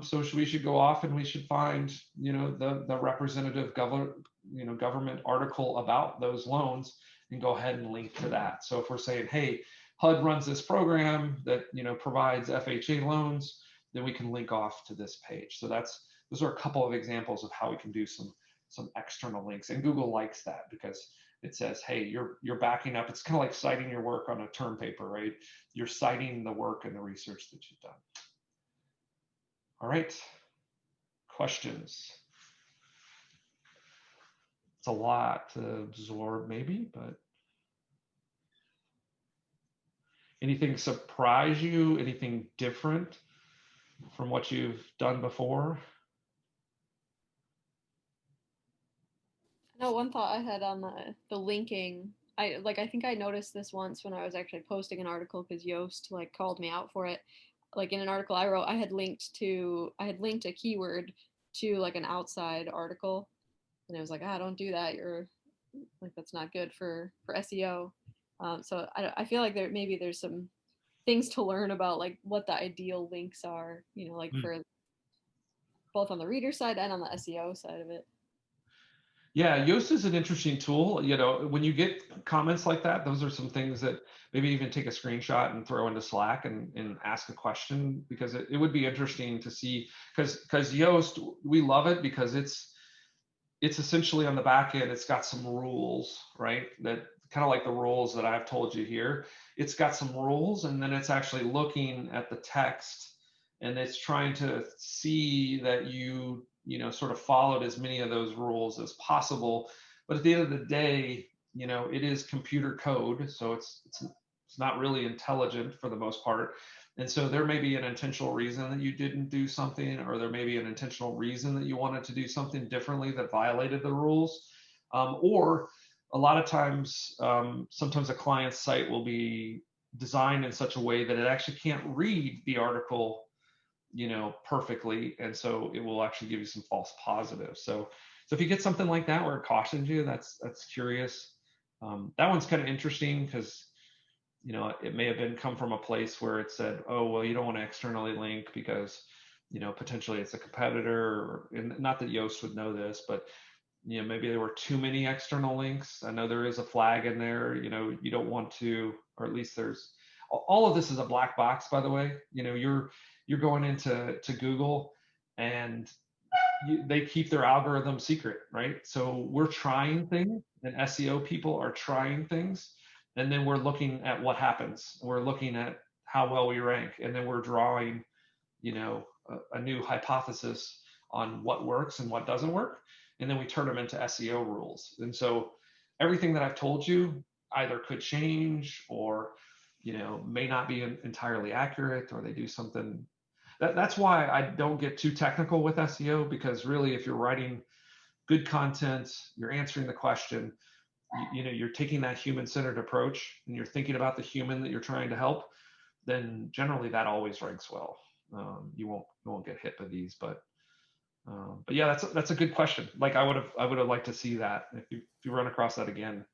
So we should go off and we should find, you know, the representative government article about those loans and go ahead and link to that. So if we're saying, hey, HUD runs this program that, you know, provides FHA loans, then we can link off to this page. So those are a couple of examples of how we can do some external links, and Google likes that because it says, hey, you're backing up. It's kind of like citing your work on a term paper, right? You're citing the work and the research that you've done. All right, questions? It's a lot to absorb maybe, but anything surprise you? Anything different from what you've done before?
No, one thought I had on the linking. I think I noticed this once when I was actually posting an article because Yoast like called me out for it. Like in an article I wrote, I had linked a keyword to like an outside article, and it was like, don't do that. You're like, that's not good for SEO. So I feel like maybe there's some things to learn about like what the ideal links are, you know, like for both on the reader side and on the SEO side of it.
Yeah, Yoast is an interesting tool. You know, when you get comments like that, those are some things that maybe even take a screenshot and throw into Slack and ask a question, because it would be interesting to see, because Yoast, we love it because it's it's essentially on the back end, it's got some rules, right? That kind of like the rules that I've told you here. It's got some rules, and then it's actually looking at the text, and it's trying to see that you know, sort of followed as many of those rules as possible. But at the end of the day, you know, it is computer code, so it's not really intelligent for the most part. And so there may be an intentional reason that you didn't do something, or there may be an intentional reason that you wanted to do something differently that violated the rules. Or a lot of times, sometimes a client's site will be designed in such a way that it actually can't read the article, you know, perfectly. And so it will actually give you some false positives. So if you get something like that where it cautions you, that's curious. That one's kind of interesting because, you know, it may have been come from a place where it said, oh, well, you don't want to externally link because, you know, potentially it's a competitor, or, and not that Yoast would know this, but, you know, maybe there were too many external links. I know there is a flag in there, you know, you don't want to, or at least there's, all of this is a black box, by the way. You know, you're going into Google, and they keep their algorithm secret, right? So we're trying things, and SEO people are trying things, and then we're looking at what happens. We're looking at how well we rank, and then we're drawing, you know, a new hypothesis on what works and what doesn't work, and then we turn them into SEO rules. And so everything that I've told you either could change, or, you know, may not be entirely accurate, or they do something. That's why I don't get too technical with SEO, because really, if you're writing good content, you're answering the question, you know, you're taking that human-centered approach, and you're thinking about the human that you're trying to help, then generally that always ranks well. You won't get hit by these, but yeah, that's a good question. Like I would have liked to see that. If you run across that again,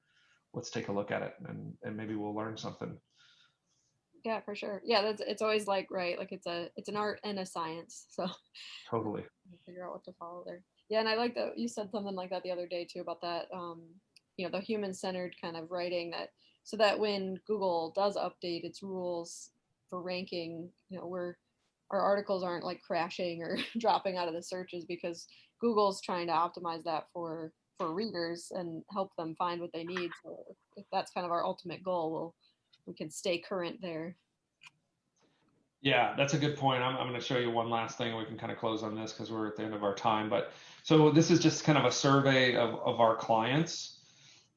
let's take a look at it, and maybe we'll learn something.
Yeah, for sure. Yeah, it's always like, right, like it's an art and a science. So
Totally.
figure out what to follow there. Yeah, and I like that you said something like that the other day too about that, you know, the human-centered kind of writing, that so that when Google does update its rules for ranking, you know, our articles aren't like crashing or dropping out of the searches because Google's trying to optimize that for readers and help them find what they need. So if that's kind of our ultimate goal, we can stay current there.
Yeah, that's a good point. I'm going to show you one last thing, and we can kind of close on this because we're at the end of our time. But so this is just kind of a survey of our clients.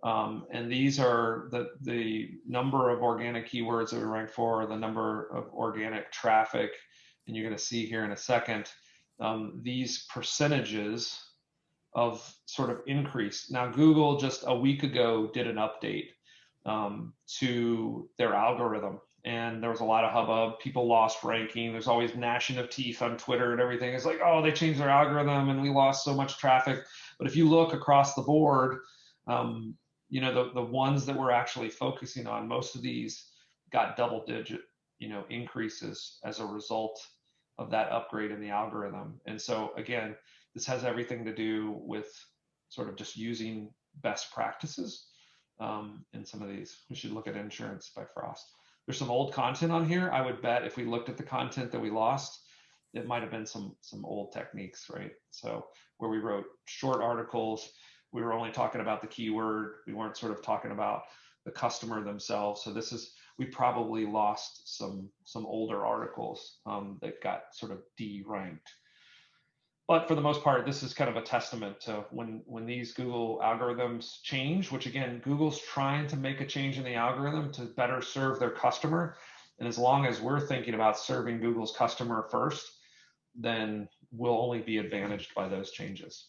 And these are the number of organic keywords that we rank for, the number of organic traffic. And you're going to see here in a second, these percentages of sort of increase. Now, Google just a week ago did an update to their algorithm, and there was a lot of hubbub. People lost ranking. There's always gnashing of teeth on Twitter and everything. It's like, oh, they changed their algorithm and we lost so much traffic. But if you look across the board, you know, the ones that we're actually focusing on, most of these got double digit, you know, increases as a result of that upgrade in the algorithm. And so again, this has everything to do with sort of just using best practices in some of these. We should look at Insurance by Frost. There's some old content on here. I would bet if we looked at the content that we lost, it might have been some old techniques, right? So where we wrote short articles, we were only talking about the keyword. We weren't sort of talking about the customer themselves. So we probably lost some older articles that got sort of de-ranked. But for the most part, this is kind of a testament to when these Google algorithms change, which again, Google's trying to make a change in the algorithm to better serve their customer. And as long as we're thinking about serving Google's customer first, then we'll only be advantaged by those changes.